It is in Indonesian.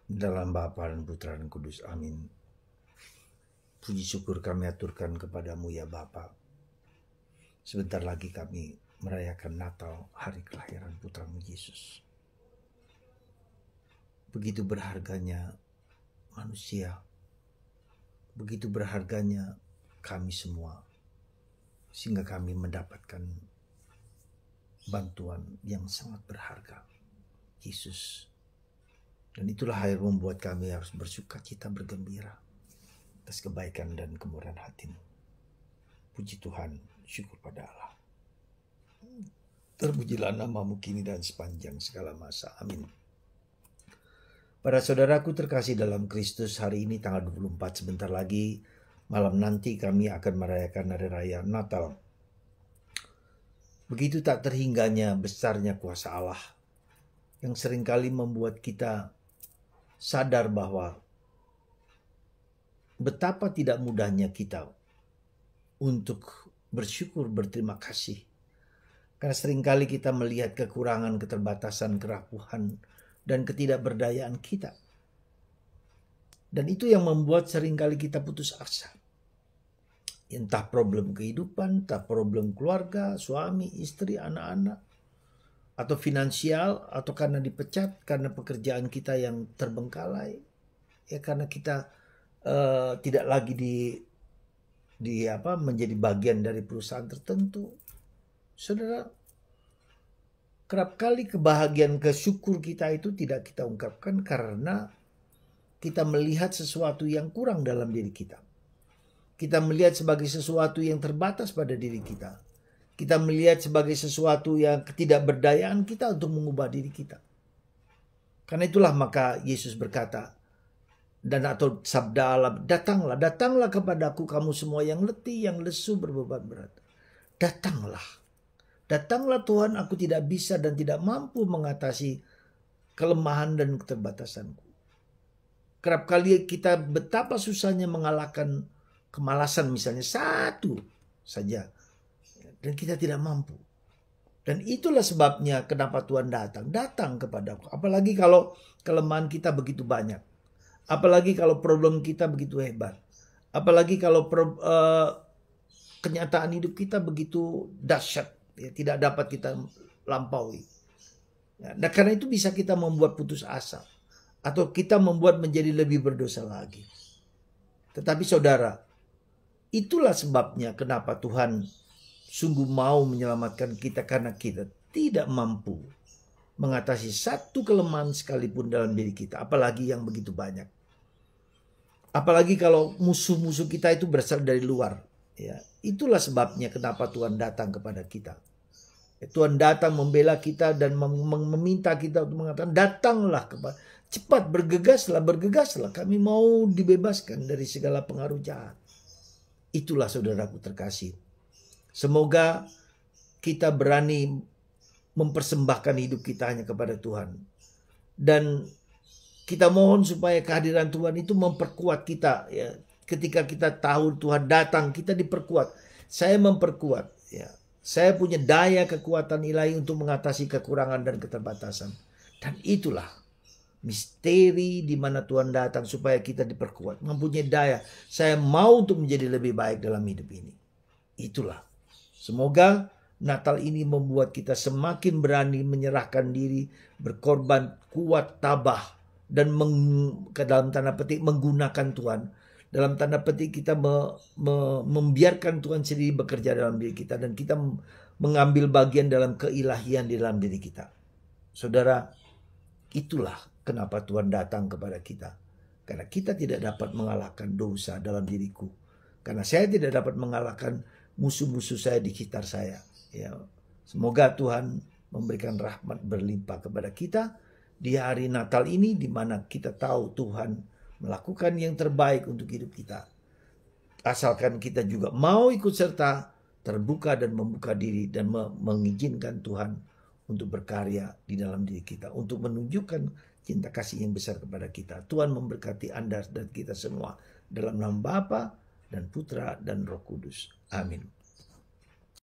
Dalam Bapa dan Putra dan Kudus. Amin. Puji syukur kami aturkan kepadamu ya Bapa. Sebentar lagi kami merayakan Natal, hari kelahiran Putramu Yesus. Begitu berharganya manusia, begitu berharganya kami semua, sehingga kami mendapatkan bantuan yang sangat berharga, Yesus. Dan itulah yang membuat kami harus bersuka cita, bergembira atas kebaikan dan kemurahan hati-Mu. Puji Tuhan, syukur pada Allah. Terpujilah nama-Mu kini dan sepanjang segala masa. Amin. Para saudaraku terkasih dalam Kristus, hari ini tanggal 24, sebentar lagi malam nanti kami akan merayakan hari raya Natal. Begitu tak terhingganya besarnya kuasa Allah yang seringkali membuat kita sadar bahwa betapa tidak mudahnya kita untuk bersyukur, berterima kasih. Karena seringkali kita melihat kekurangan, keterbatasan, kerapuhan, dan ketidakberdayaan kita. Dan itu yang membuat seringkali kita putus asa. Entah problem kehidupan, entah problem keluarga, suami, istri, anak-anak, atau finansial, atau karena dipecat, karena pekerjaan kita yang terbengkalai, ya karena kita tidak lagi menjadi bagian dari perusahaan tertentu. Saudara, kerap kali kebahagiaan, kesyukur kita itu tidak kita ungkapkan karena kita melihat sesuatu yang kurang dalam diri kita. Kita melihat sebagai sesuatu yang terbatas pada diri kita. Kita melihat sebagai sesuatu yang ketidakberdayaan kita untuk mengubah diri kita. Karena itulah maka Yesus berkata, dan atau sabda Allah, datanglah kepadaku kamu semua yang letih, yang lesu, berbeban berat. Datanglah Tuhan, aku tidak bisa dan tidak mampu mengatasi kelemahan dan keterbatasanku. Kerap kali kita betapa susahnya mengalahkan kemalasan, misalnya satu saja. Dan kita tidak mampu. Dan itulah sebabnya kenapa Tuhan datang kepadaku. Apalagi kalau kelemahan kita begitu banyak. Apalagi kalau problem kita begitu hebat. Apalagi kalau kenyataan hidup kita begitu dahsyat. Ya, tidak dapat kita lampaui. Ya, nah, karena itu bisa kita membuat putus asa. Atau kita membuat menjadi lebih berdosa lagi. Tetapi saudara, itulah sebabnya kenapa Tuhan sungguh mau menyelamatkan kita, karena kita tidak mampu mengatasi satu kelemahan sekalipun dalam diri kita, apalagi yang begitu banyak. Apalagi kalau musuh-musuh kita itu berasal dari luar. Ya, itulah sebabnya kenapa Tuhan datang kepada kita. Tuhan datang membela kita dan meminta kita untuk mengatakan, datanglah cepat, bergegaslah, kami mau dibebaskan dari segala pengaruh jahat. Itulah saudaraku terkasih. Semoga kita berani mempersembahkan hidup kita hanya kepada Tuhan. Dan kita mohon supaya kehadiran Tuhan itu memperkuat kita. Ya. Ketika kita tahu Tuhan datang, kita diperkuat. Saya memperkuat. Ya. Saya punya daya kekuatan ilahi untuk mengatasi kekurangan dan keterbatasan. Dan itulah misteri di mana Tuhan datang supaya kita diperkuat. Mempunyai daya. Saya mau untuk menjadi lebih baik dalam hidup ini. Itulah. Semoga Natal ini membuat kita semakin berani menyerahkan diri, berkorban, kuat, tabah, dan dalam tanda petik menggunakan Tuhan. Dalam tanda petik kita membiarkan Tuhan sendiri bekerja dalam diri kita, dan kita mengambil bagian dalam keilahian di dalam diri kita. Saudara, itulah kenapa Tuhan datang kepada kita. Karena kita tidak dapat mengalahkan dosa dalam diriku. Karena saya tidak dapat mengalahkan musuh-musuh saya di sekitar saya. Ya, semoga Tuhan memberikan rahmat berlimpah kepada kita di hari Natal ini, di mana kita tahu Tuhan melakukan yang terbaik untuk hidup kita. Asalkan kita juga mau ikut serta, terbuka dan membuka diri, dan mengizinkan Tuhan untuk berkarya di dalam diri kita, untuk menunjukkan cinta kasih yang besar kepada kita. Tuhan memberkati Anda dan kita semua dalam nama Bapa dan Putra dan Roh Kudus. Amin.